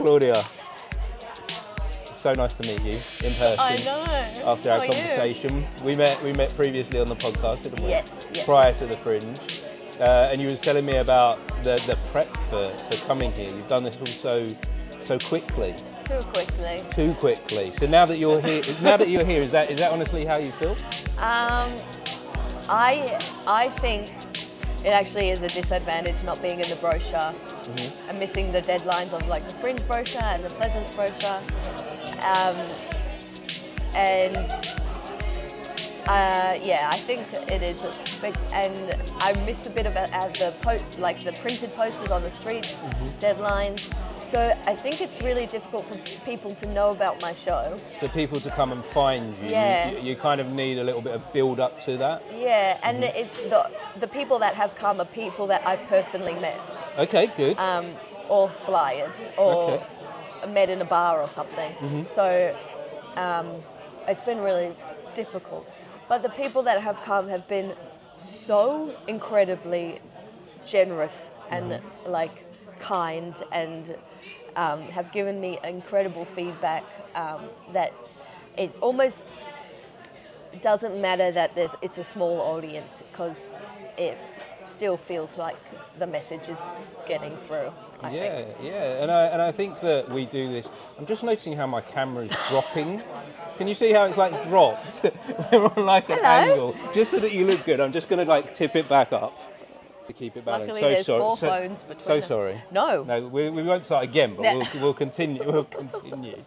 Claudia, so nice to meet you in person. I know. After our How are conversation, we met previously on the podcast, didn't we? Yes. Prior to the Fringe, and you were telling me about the prep for coming here. You've done this all so quickly. Too quickly. So now that you're here, is that honestly how you feel? I think it actually is a disadvantage not being in the brochure and missing the deadlines of like the Fringe brochure and the Pleasance brochure. I think it is a big, and I missed a bit of the printed posters on the street, deadlines. So I think it's really difficult for people to know about my show. For people to come and find you, you kind of need a little bit of build up to that. Yeah, and the people that have come are people that I've personally met. Okay, good. Or flyered, or met in a bar or something. So it's been really difficult. But the people that have come have been so incredibly generous and kind, and have given me incredible feedback that it almost doesn't matter that it's a small audience, because it still feels like the message is getting through. I think. And I think that we do this. I'm just noticing how my camera is dropping. Can you see how it's like dropped? We're on an angle, just so that you look good. I'm just going to tip it back up to keep it balanced. Luckily, there's four phones between them. Sorry. No, we won't start again, but we'll continue. We'll continue.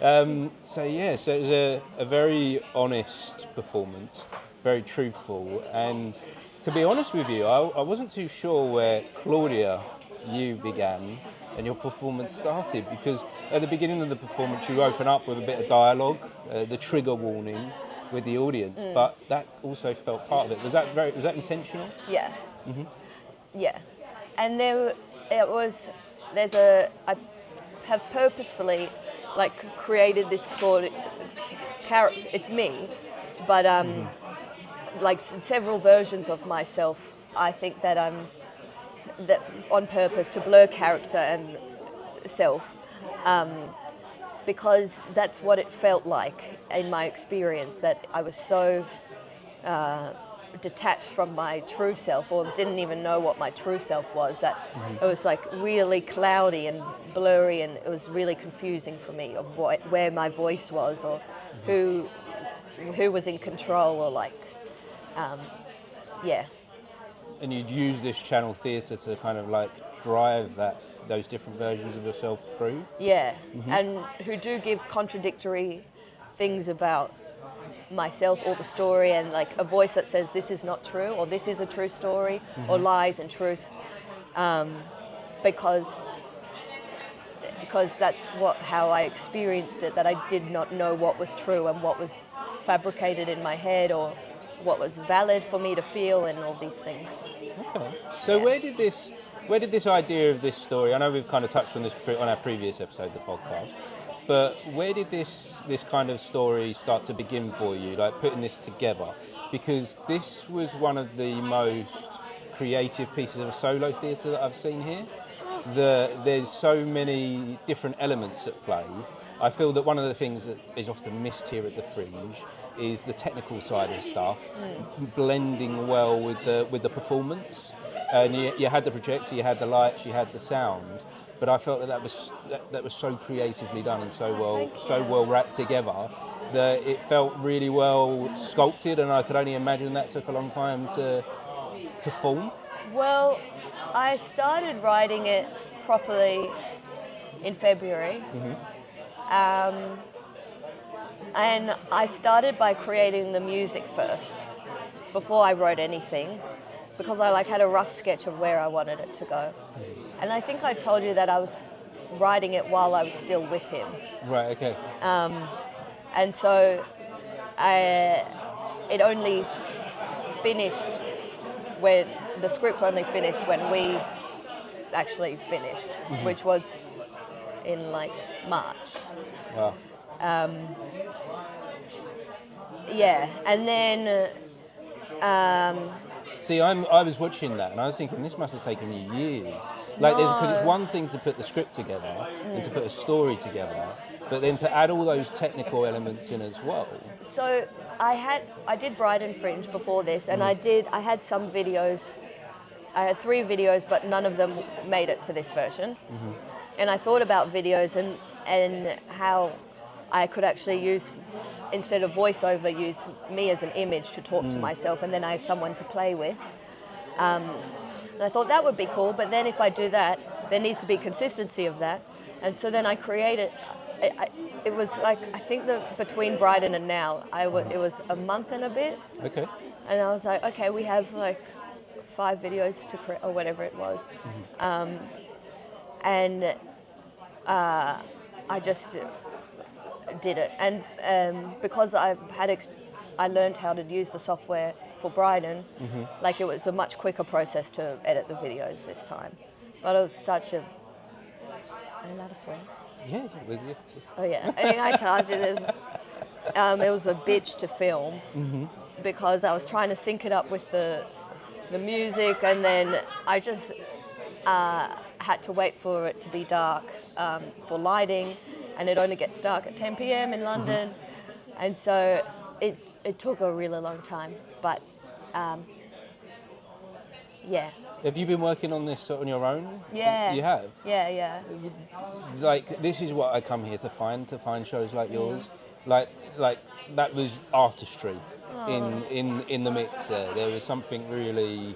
So it was a very honest performance, very truthful, and to be honest with you, I wasn't too sure where Claudia, you began and your performance started, because at the beginning of the performance you open up with a bit of dialogue, the trigger warning with the audience, but that also felt part of it. Was that intentional? Yeah. Yeah. And I have purposefully created this character. It's me, but several versions of myself. I think that that on purpose to blur character and self, because that's what it felt like in my experience, that I was so detached from my true self, or didn't even know what my true self was, that it was really cloudy and blurry, and it was really confusing for me of where my voice was, or who was in control, or And you'd use this channel theatre to kind of drive those different versions of yourself through? Yeah, and who do give contradictory things about myself or the story, and a voice that says this is not true, or this is a true story, or lies and truth, because that's how I experienced it, that I did not know what was true and what was fabricated in my head, or what was valid for me to feel, and all these things. Okay. So where did this idea of this story, I know we've kind of touched on this on our previous episode of the podcast, but where did this kind of story start to begin for you, putting this together? Because this was one of the most creative pieces of solo theatre that I've seen here. There's so many different elements at play. I feel that one of the things that is often missed here at the Fringe is the technical side of stuff, blending well with the performance. And you had the projector, you had the lights, you had the sound, but I felt that was so creatively done and so well wrapped together that it felt really well sculpted, and I could only imagine that took a long time to form. Well, I started writing it properly in February. And I started by creating the music first, before I wrote anything, because I had a rough sketch of where I wanted it to go. And I think I told you that I was writing it while I was still with him. Right, okay. And so it only finished when the script only finished when we actually finished, which was in March. Wow. And then See, I was watching that and I was thinking this must have taken you years. Like, because it's one thing to put the script together and to put a story together, but then to add all those technical elements in as well. So I did Brighton Fringe before this, and I had some videos. I had 3 videos, but none of them made it to this version. And I thought about videos and how I could actually use, instead of voiceover, use me as an image to talk to myself, and then I have someone to play with. And I thought that would be cool, but then if I do that, there needs to be consistency of that. And so then I created, it was like, I think between Brighton and now, it was a month and a bit. Okay. And I was like, okay, we have like 5 videos to create, or whatever it was. And I just did it. And because I learned how to use the software for Brighton, like it was a much quicker process to edit the videos this time. But it was such a... Am I allowed to swear? Yeah, with you. Oh yeah, I think I told you this. It was a bitch to film because I was trying to sync it up with the music, and then I just had to wait for it to be dark for lighting, and it only gets dark at 10 p.m. in London, and so it took a really long time, but yeah. Have you been working on this on your own? Yeah. You have? Yeah. Like, this is what I come here to find shows like yours. Like that was artistry in the mix there. There was something really,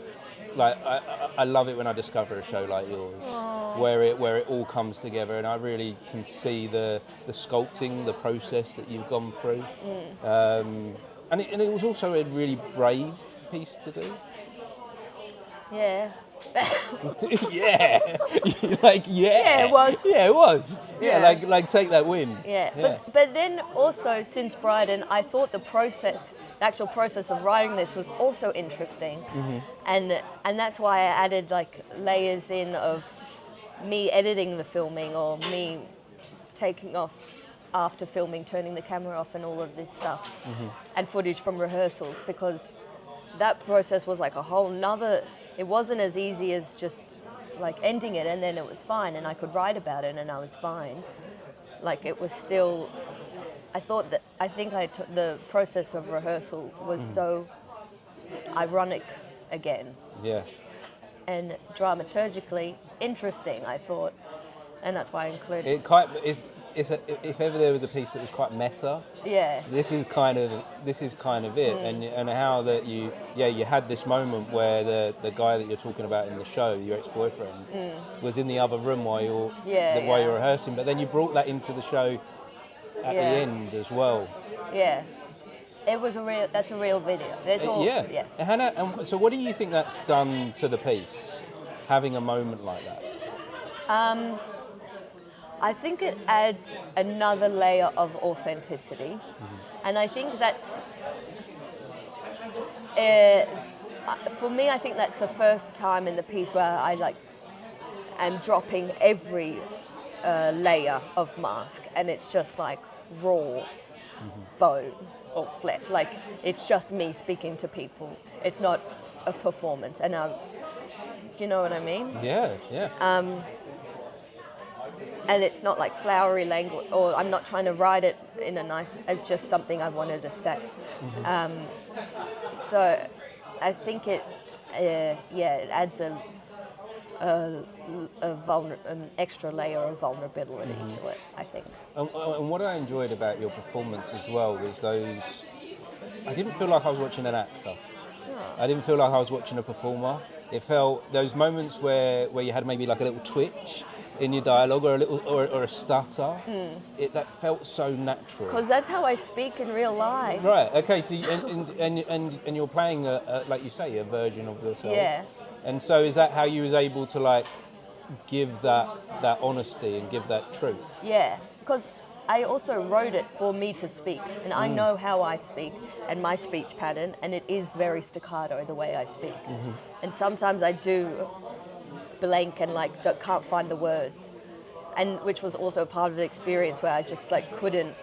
like, I love it when I discover a show like yours, where it all comes together, and I really can see the sculpting, the process that you've gone through. And it was also a really brave piece to do. Yeah. Yeah. Like, yeah. Yeah, it was. Yeah, it was. Yeah, Yeah. like take that win. Yeah. But then also, since Brighton, I thought the actual process of writing this was also interesting. And that's why I added like layers in of me editing the filming, or me taking off after filming, turning the camera off, and all of this stuff, and footage from rehearsals, because that process was like a whole nother... It wasn't as easy as just like ending it and then it was fine, and I could write about it and I was fine. Like, it was still... I think the process of rehearsal was so ironic again. Yeah. And dramaturgically interesting, I thought. And that's why I included it. If ever there was a piece that was quite meta, Yeah. this is kind of it, and how that you had this moment where the guy that you're talking about in the show, your ex-boyfriend, was in the other room while you're rehearsing, but then you brought that into the show at the end as well. Yeah. That's a real video. It's all, yeah. Hannah, so what do you think that's done to the piece, having a moment like that? I think it adds another layer of authenticity, and I think that's, for me, I think that's the first time in the piece where I am dropping every layer of mask, and it's just like raw bone or flesh. Like, it's just me speaking to people. It's not a performance. And do you know what I mean? Yeah. And it's not like flowery language, or I'm not trying to write it in a nice... It's just something I wanted to say. So I think it adds an extra layer of vulnerability to it, I think. And what I enjoyed about your performance as well was those... I didn't feel like I was watching an actor. I didn't feel like I was watching a performer. It felt those moments where you had maybe like a little twitch in your dialogue, or a little or a stutter. That felt so natural. Because that's how I speak in real life. Right. Okay. So and you're playing like you say, a version of yourself. Yeah. And so is that how you was able to like give that honesty and give that truth? Yeah. Because I also wrote it for me to speak, and I know how I speak and my speech pattern, and it is very staccato the way I speak. And sometimes I do blank and can't find the words, and which was also part of the experience where I just couldn't.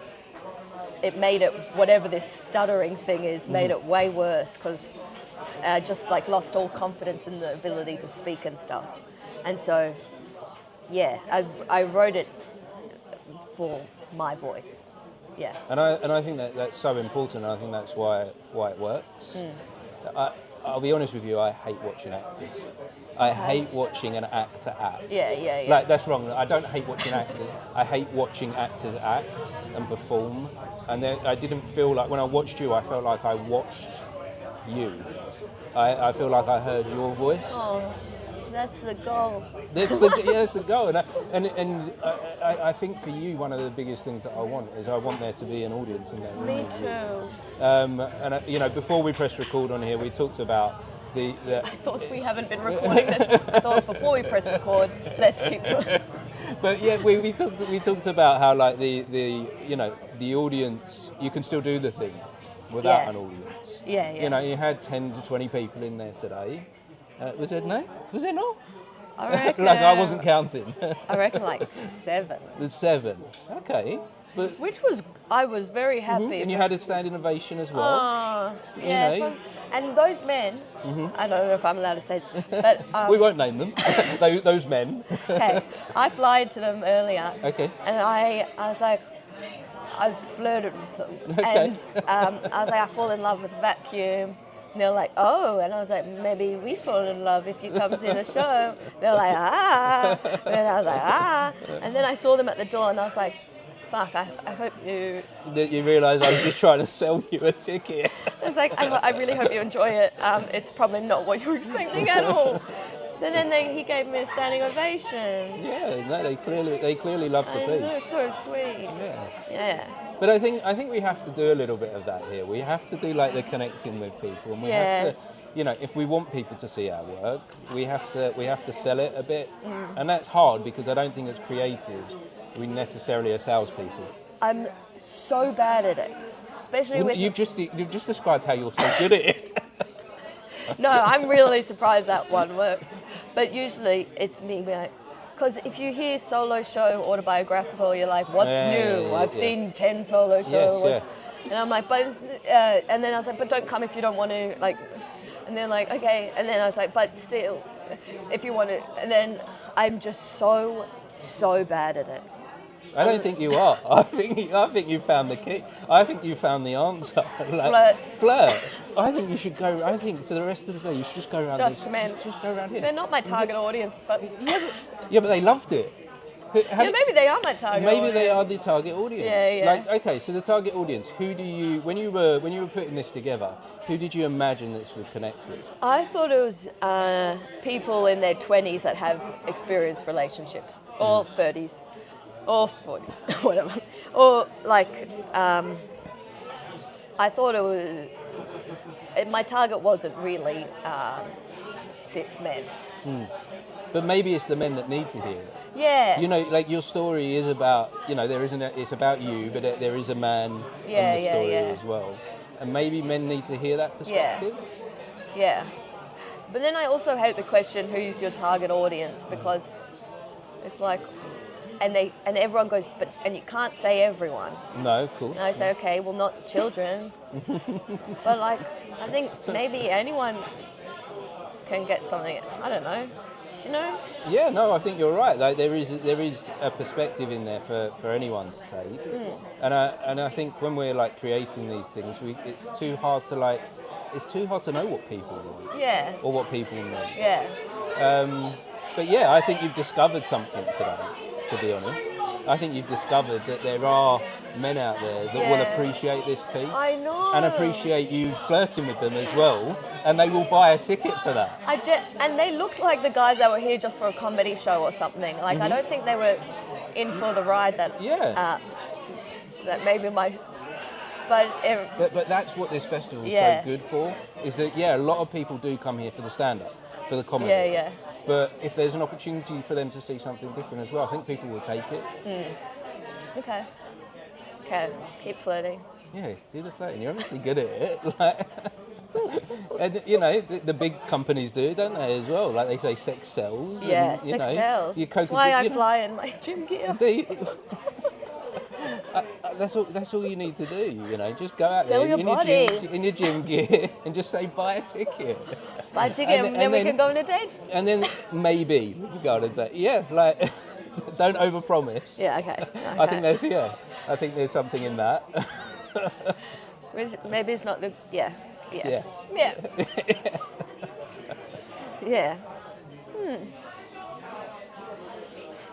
It made it, whatever this stuttering thing is, made it way worse, because I just like lost all confidence in the ability to speak and stuff. And so, yeah, I wrote it for my voice. Yeah. And I think that's so important. I think that's why it works. I'll be honest with you, I hate watching actors. I hate watching an actor act. Yeah. Like, that's wrong. I don't hate watching actors. I hate watching actors act and perform. And I didn't feel like, when I watched you, I felt like I watched you. I feel like I heard your voice. Oh, that's the goal. That's the goal. And I think for you, one of the biggest things that I want is I want there to be an audience in there. Me too. And you know, before we press record on here, we talked about the I thought we haven't been recording this. I thought before we press record, let's keep. But yeah, we talked about how like the you know, the audience, you can still do the thing without an audience. Yeah. You know, you had 10 to 20 people in there today. Was it no? Was it not? I reckon. Like I wasn't counting. I reckon like 7. There's 7. Okay. But I was very happy. and you had a standing ovation as well. Oh, yeah. You know. And those men, I don't know if I'm allowed to say this, but... we won't name them. those men. Okay, I flied to them earlier. Okay. And I was like, I flirted with them. Okay. And I was like, I fall in love with vacuum. And they're like, oh. And I was like, maybe we fall in love if you come see the show. They're like, ah. And I was like, ah. And then I saw them at the door and I was like, fuck, I hope you... That you realise I was just trying to sell you a ticket. I was like, I really hope you enjoy it. It's probably not what you're expecting at all. And then he gave me a standing ovation. Yeah, no, they clearly loved the piece. It was so sweet. Yeah. But I think we have to do a little bit of that here. We have to do like the connecting with people, and we have to, you know, if we want people to see our work, we have to sell it a bit, and that's hard because I don't think as creatives we necessarily are salespeople. I'm so bad at it, especially with... You've just described how you're so good at it. No, I'm really surprised that one works. But usually it's me being like... Because if you hear solo show, autobiographical, you're like, what's new? I've seen 10 solo shows. Yes, And I'm like, but... and then I was like, but don't come if you don't want to. Like, and they're like, okay. And then I was like, but still, if you want to... And then I'm just so bad at it. I don't think you are. I think you found the key. I think you found the answer. Flirt. I think you should go. I think for the rest of the day you should just go around. Just men. Just go around here. They're not my target audience, but yeah, but they loved it. Maybe they are my target. Maybe they are the target audience. Yeah. Like, okay, so the target audience. Who do you, when you were putting this together, who did you imagine this would connect with? I thought it was people in their 20s that have experienced relationships, or 30s, or 40, whatever, or like. I thought it was. My target wasn't really cis men. But maybe it's the men that need to hear it. Yeah. You know, like your story is about, you know, it's about you, but there is a man in the story as well. And maybe men need to hear that perspective. Yeah. But then I also hate the question, who's your target audience? Because it's like, and everyone goes, and you can't say everyone. No, cool. And I say, okay, well, not children. But like, I think maybe anyone can get something. I don't know. Do you know? Yeah, no, I think you're right. Like there is a perspective in there for anyone to take. And I think when we're like creating these things, it's too hard to know what people want. Yeah. Or what people need. Yeah. But yeah, I think you've discovered something today, to be honest. I think you've discovered that there are men out there that will appreciate this piece. I know. And appreciate you flirting with them as well, and they will buy a ticket for that. And they looked like the guys that were here just for a comedy show or something. Like, I don't think they were in for the ride that that maybe my... But that's what this festival is so good for, is that, a lot of people do come here for the stand-up, for the comedy. Yeah. But if there's an opportunity for them to see something different as well, I think people will take it. Okay, keep flirting. Yeah, do the flirting. You're obviously good at it. And you know, the big companies do, don't they, as well? Like they say, sex sells. Yeah, and, sex sells. That's why I fly in my gym gear. That's all you need to do. Just go out Sell there your body. in your gym gear and just say buy a ticket. Buy a ticket, and then we can go on a date. And then maybe we can go on a date. Yeah, like don't overpromise. Yeah. Okay. I think there's something in that. Maybe it's not the. Yeah. Yeah. Yeah.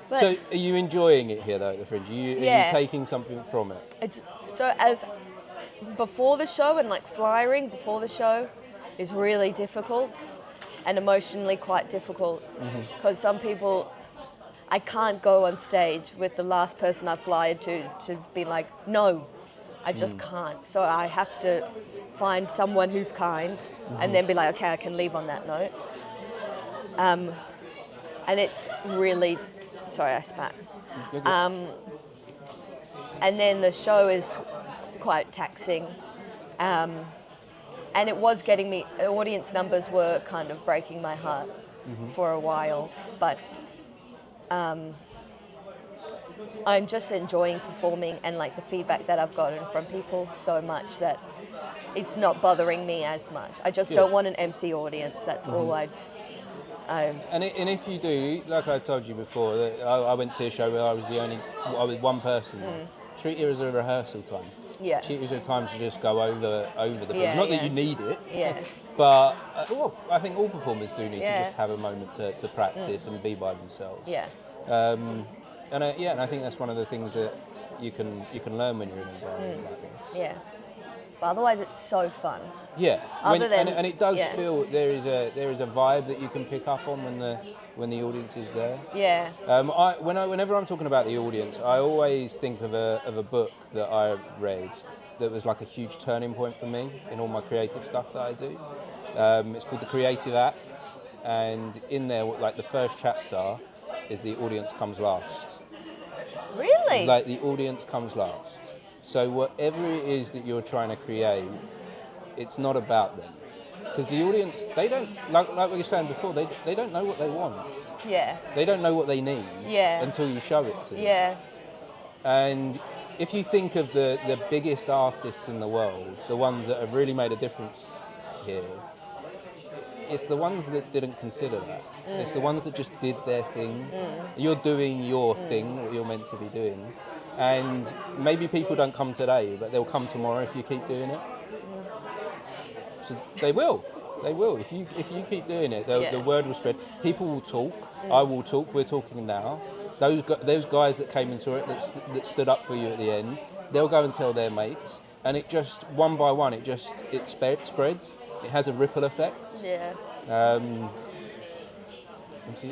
But So are you enjoying it here though at the Fringe? Are you taking something from it? it's so as before the show and like flying before the show is really difficult and emotionally quite difficult because some people I can't go on stage with the last person I fly to be like, no, I just can't. So I have to find someone who's kind and then be like, okay, I can leave on that note. And it's really, sorry, I spat. And then the show is quite taxing. And it was getting me, audience numbers were kind of breaking my heart for a while. But I'm just enjoying performing and like the feedback that I've gotten from people so much that it's not bothering me as much. I just don't want an empty audience. That's all And if you do, like I told you before, that I went to a show where I was one person. Treat it as a rehearsal time. Yeah. Treat it as a time to just go over the bridge. Yeah, Not that you need it. Yeah. But I think all performers do need to just have a moment to practice and be by themselves. Yeah. And I think that's one of the things that you can learn when you're in an environment like this. Yeah. But otherwise, it's so fun. Yeah, and it does yeah. feel there is a vibe that you can pick up on when the audience is there. Yeah. Whenever I'm talking about the audience, I always think of a book that I read that was like a huge turning point for me in all my creative stuff that I do. It's called The Creative Act, and in there, like the first chapter is the audience comes last. Really? Like the audience comes last. So whatever it is that you're trying to create, it's not about them. Because the audience, they don't, like we were saying before, they don't know what they want. Yeah. They don't know what they need until you show it to them. Yeah. And if you think of the biggest artists in the world, the ones that have really made a difference here, it's the ones that didn't consider that. It's the ones that just did their thing. You're doing your thing, what you're meant to be doing. And maybe people don't come today, but they'll come tomorrow if you keep doing it. So they will. They will. If you keep doing it, the word will spread. People will talk. I will talk. We're talking now. Those guys that came and saw it, that stood up for you at the end, they'll go and tell their mates. And it just, one by one, it spreads. It has a ripple effect. Yeah. And so,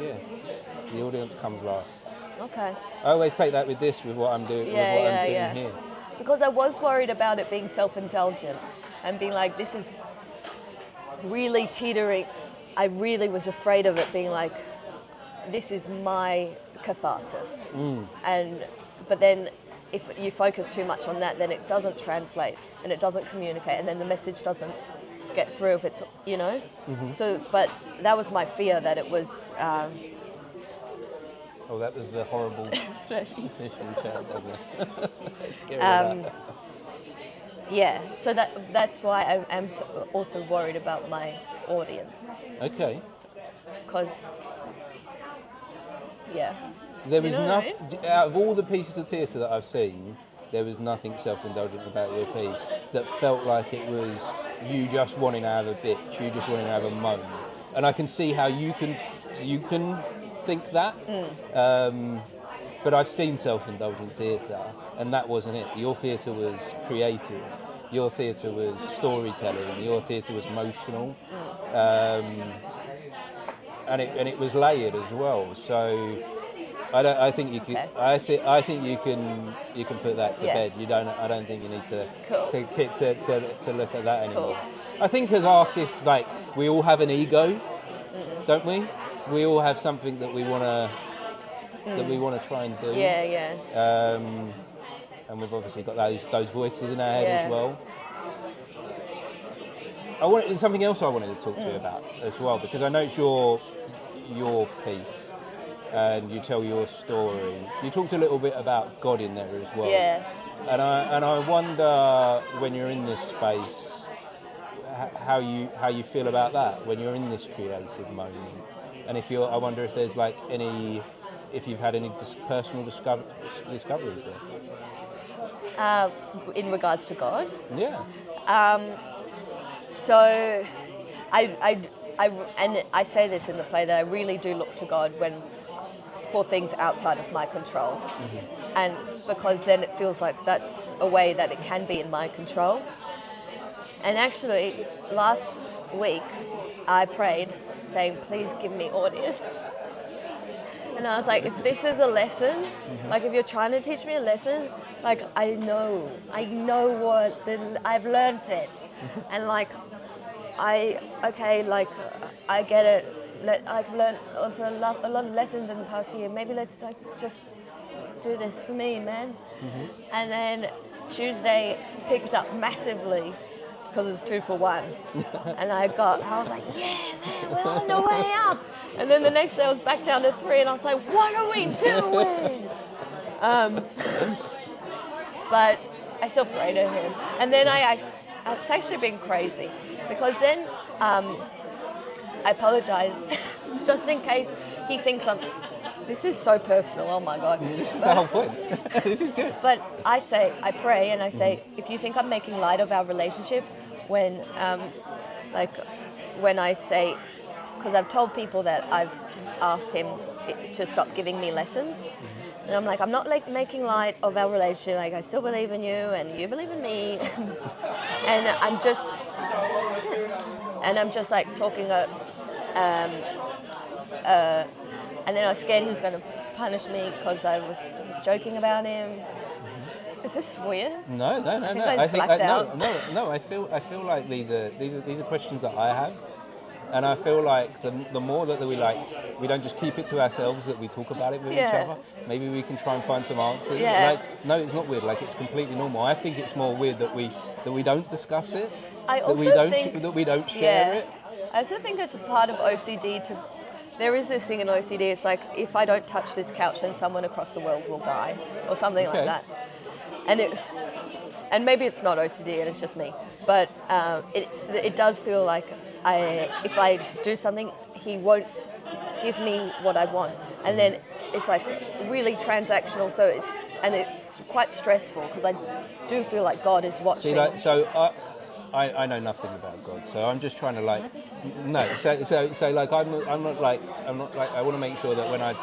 the audience comes last. Okay. I always take that with what I'm doing, doing here. Because I was worried about it being self-indulgent and being like, this is really teetering. I really was afraid of it being like, this is my catharsis. But then if you focus too much on that, then it doesn't translate and it doesn't communicate, and then the message doesn't get through if it's, So, but that was my fear, that it was... Oh, that was the horrible tissue chat, doesn't it? Get rid of that. Yeah, so that's why I am also worried about my audience. Okay. Because, There was nothing, out of all the pieces of theatre that I've seen, there was nothing self-indulgent about your piece that felt like it was you just wanting to have a bitch, you just wanting to have a moan. And I can see how you can think that. But I've seen self-indulgent theatre, and that wasn't it. Your theatre was creative. Your theatre was storytelling. Your theatre was emotional, and it was layered as well. So I think you can. Okay. I think you can put that to bed. You don't. I don't think you need to look at that anymore. Cool. I think as artists, like, we all have an ego, don't we? We all have something that we want to try and do. Yeah. And we've obviously got those voices in our head as well. There's something else I wanted to talk to you about as well, because I know it's your piece. and you tell your story. You talked a little bit about God in there as well. Yeah. And I wonder, when you're in this space, how you feel about that when you're in this creative moment, and I wonder if there's like if you've had any personal discoveries there. In regards to God. Yeah. So, I say this in the play that I really do look to God for things outside of my control, and because then it feels like that's a way that it can be in my control. And actually, last week I prayed saying, "Please give me audience." And I was like, if this is a lesson, like if you're trying to teach me a lesson, like I know I've learned it, and like I get it. I've learned also a lot of lessons in the past year. Maybe let's like just do this for me, man. And then Tuesday picked up massively because it's 2 for 1, and I was like, yeah, man, we're on the way up. And then the next day I was back down to 3, and I was like, what are we doing? But I still pray to him. And then it's actually been crazy, because then I apologize just in case he thinks this is so personal, oh my God. This is the whole point. This is good. But I pray and I say, if you think I'm making light of our relationship, when I say, because I've told people that I've asked him to stop giving me lessons, and I'm like, I'm not like making light of our relationship, like I still believe in you and you believe in me, and I'm just like talking and then I was scared he was going to punish me because I was joking about him. Is this weird? No. I think I feel like these are questions that I have, and I feel like the more that we don't just keep it to ourselves, that we talk about it with each other. Maybe we can try and find some answers. Yeah. Like, no, it's not weird. Like, it's completely normal. I think it's more weird that we don't discuss it. That we don't share it. I also think it's a part of OCD there is this thing in OCD, it's like, if I don't touch this couch, then someone across the world will die, or something like that. And maybe it's not OCD and it's just me, but it does feel like if I do something, he won't give me what I want, and then it's like really transactional. So it's quite stressful, because I do feel like God is watching. I know nothing about God, so I'm just trying to like So like I'm not like I want to make sure that when I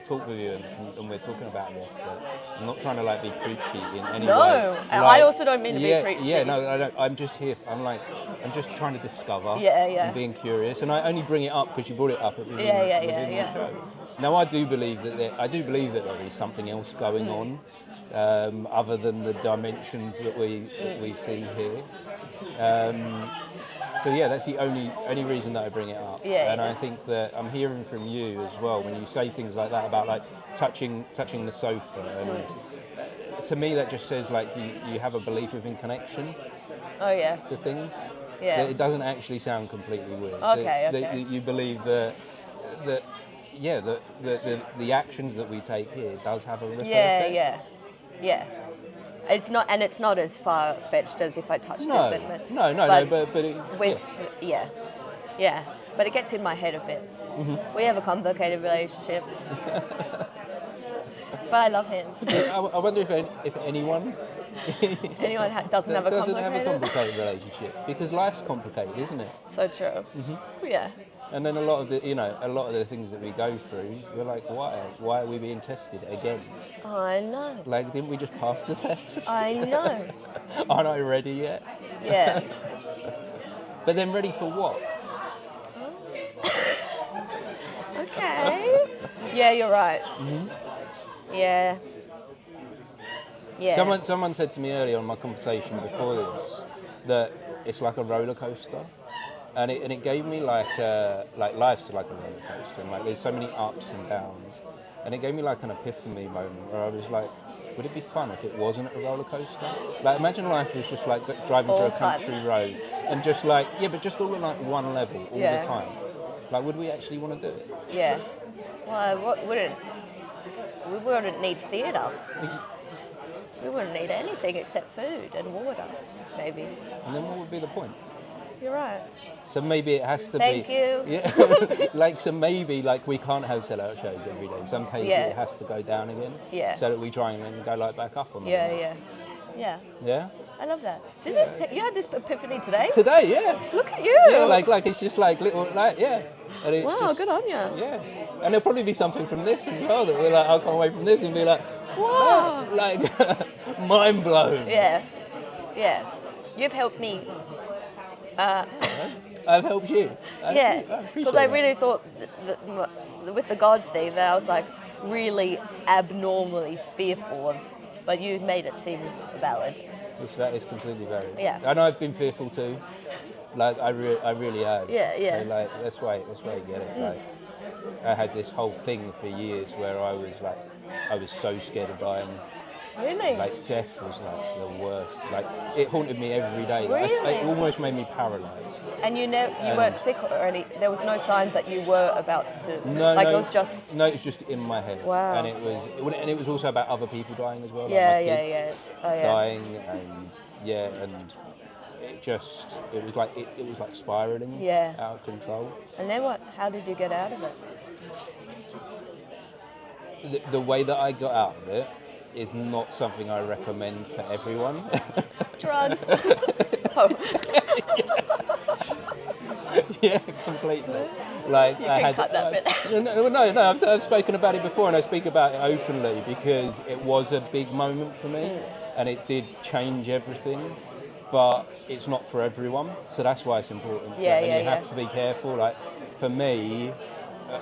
talk with you and we're talking about this, that I'm not trying to like be preachy in any way. No, I also don't mean to be preachy. Yeah, no, I don't. I'm just here. I'm just trying to discover. Yeah. And being curious, and I only bring it up because you brought it up at the beginning of the show. Now I do believe that there is something else going on, other than the dimensions that we see here. So yeah, that's the only reason that I bring it up. And I think that I'm hearing from you as well when you say things like that about like touching the sofa, and to me that just says like you have a belief within connection. To things. It doesn't actually sound completely weird. Okay. You believe that the actions that we take here does have a ripple effect. Yeah. It's not as far fetched as if I touched this. But but it gets in my head a bit. We have a complicated relationship, but I love him. I wonder if anyone doesn't have a complicated relationship, because life's complicated, isn't it? So true. Yeah. And then a lot of the things that we go through, we're like, why are we being tested again? I know. Like, didn't we just pass the test? I know. Aren't I ready yet? Yeah. But then ready for what? Okay. Yeah, you're right. Yeah. Someone said to me earlier on my conversation before this that it's like a roller coaster. And it gave me like life's like a roller coaster, and like there's so many ups and downs, and it gave me like an epiphany moment where I was like, would it be fun if it wasn't a roller coaster? Like, imagine life was just like driving through a country road, and just like but just all on like one level all the time. Like, would we actually want to do it? Yeah. Well, we wouldn't need theatre. We wouldn't need anything except food and water, maybe. And then what would be the point? You're right. So maybe it has to Thank be... you. Yeah. So maybe we can't have sellout shows every day. Sometimes it has to go down again. Yeah. So that we try and then go back up on Yeah. Yeah? I love that. You had this epiphany today? Today, yeah. Look at you. Yeah, it's just little, yeah. And it's Wow, good on you. Yeah. And there'll probably be something from this as well that we're I'll come away from this and be wow. Mind blown. Yeah. You've helped me. I've helped you. Because I really thought that with the God thing that I was really abnormally fearful of, but you made it seem valid. That is completely valid. Yeah. I know I've been fearful too. I really have. Yeah. So that's why you get it. I had this whole thing for years where I was so scared of dying. Really? Death was the worst. It haunted me every day. Really? It almost made me paralysed. And you weren't sick or any? There was no signs that you were about to. No. It was just. No, it was just in my head. Wow. And it was also about other people dying as well. Yeah. My kids Oh, yeah. dying and it was like spiraling. Yeah. Out of control. And then what? How did you get out of it? The way that I got out of it is not something I recommend for everyone. Drugs. Yeah, completely. You can cut that bit. No. I've spoken about it before, and I speak about it openly because it was a big moment for me, and it did change everything. But it's not for everyone, so that's why it's important. You have to be careful. For me,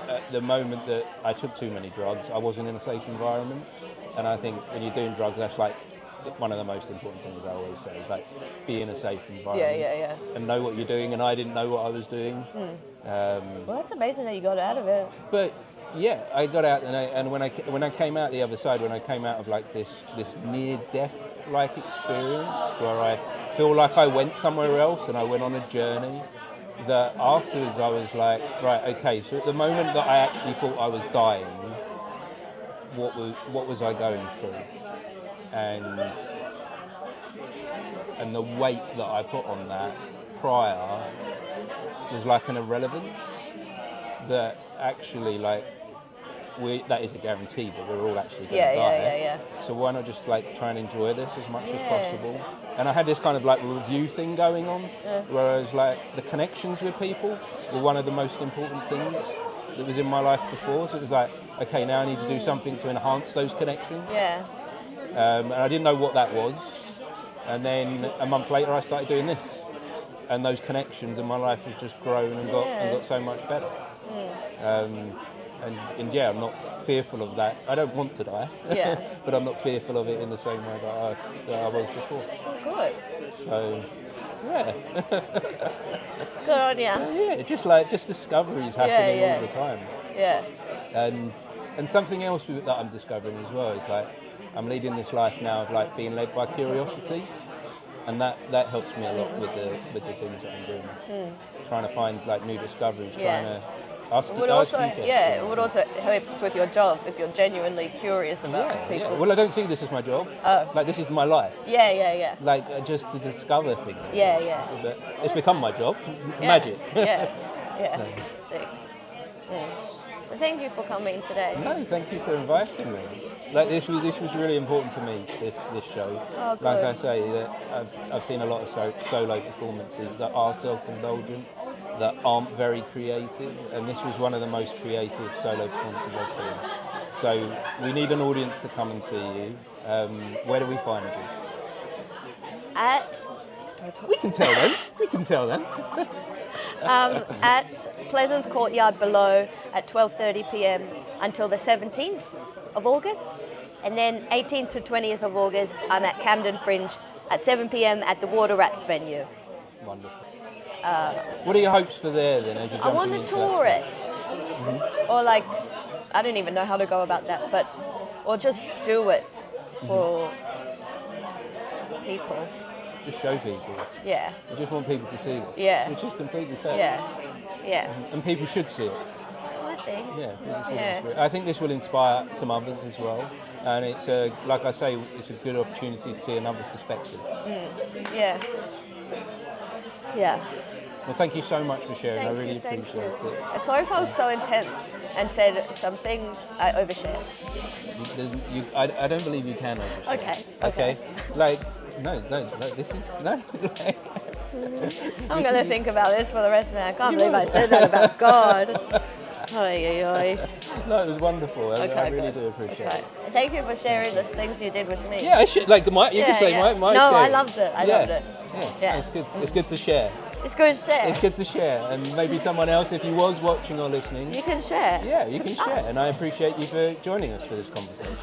at the moment that I took too many drugs, I wasn't in a safe environment. And I think when you're doing drugs, that's one of the most important things I always say is be in a safe environment. Yeah. And know what you're doing, and I didn't know what I was doing. Well, that's amazing that you got out of it. But yeah, I got out, and when I came out the other side, when I came out of this near-death experience where I feel like I went somewhere else and I went on a journey, that afterwards I was right, okay, so at the moment that I actually thought I was dying, what was I going through? And the weight that I put on that prior was an irrelevance that actually that is a guarantee that we're all actually going to die. Yeah. So why not just try and enjoy this as much as possible? And I had this kind of review thing going on, where I was the connections with people were one of the most important things that was in my life before. So it was okay, now I need to do something to enhance those connections. Yeah. And I didn't know what that was. And then a month later, I started doing this, and those connections in my life has just grown and got so much better. And I'm not fearful of that. I don't want to die, but I'm not fearful of it in the same way that I was before. Good. So, yeah. Good on you. Yeah, just discoveries happening all the time. Yeah. And something else that I'm discovering as well is I'm leading this life now of being led by curiosity, and that helps me a lot with the things that I'm doing. Trying to find new discoveries, trying to ask. It would also help with your job if you're genuinely curious about people. Yeah. Well, I don't see this as my job. Oh. This is my life. Yeah. Just to discover things. Yeah. But it's become my job. Magic. Yeah. Sick. Well, thank you for coming today. No, thank you for inviting me. This was really important for me, this show. Oh, good. Like I say, that I've seen a lot of solo performances that are self-indulgent, that aren't very creative, and this was one of the most creative solo performances I've seen. So we need an audience to come and see you. Where do we find you? We can tell them. At Pleasance Courtyard below at 12:30 p.m. until the 17th of August. And then 18th to 20th of August, I'm at Camden Fringe at 7 p.m. at the Water Rats venue. Wonderful. What are your hopes for there then, as you're I jumping want to into tour that it. Mm-hmm. Or I don't even know how to go about that, or just do it for people. Just show people. Yeah. You just want people to see it. Yeah. Which is completely fair. Yeah. And people should see it. Well, thing. Yeah, Yeah. I think this will inspire some others as well, and it's like I say, it's a good opportunity to see another perspective. Yeah. Yeah. Well, thank you so much for sharing. I really Thank appreciate you. it. And sorry if I was so intense and said something I overshared. I don't believe you can overshare. Okay. Like, no. This is no. Like, I'm going to think about this for the rest of the night. I can't believe I said that about God. Oy, oy, oy. No, it was wonderful. I really good. do appreciate it. Thank you for sharing the things you did with me. Yeah, I should, like you could say my No, share. I loved it. I loved it. Yeah, it's good. It's good to share. It's good to share. It's good to share, and maybe someone else, if you was watching or listening, You can share. yeah, you can share. us. And I appreciate you for joining us for this conversation.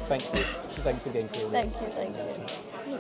Thank you. Thanks again, Claudia. Thank you.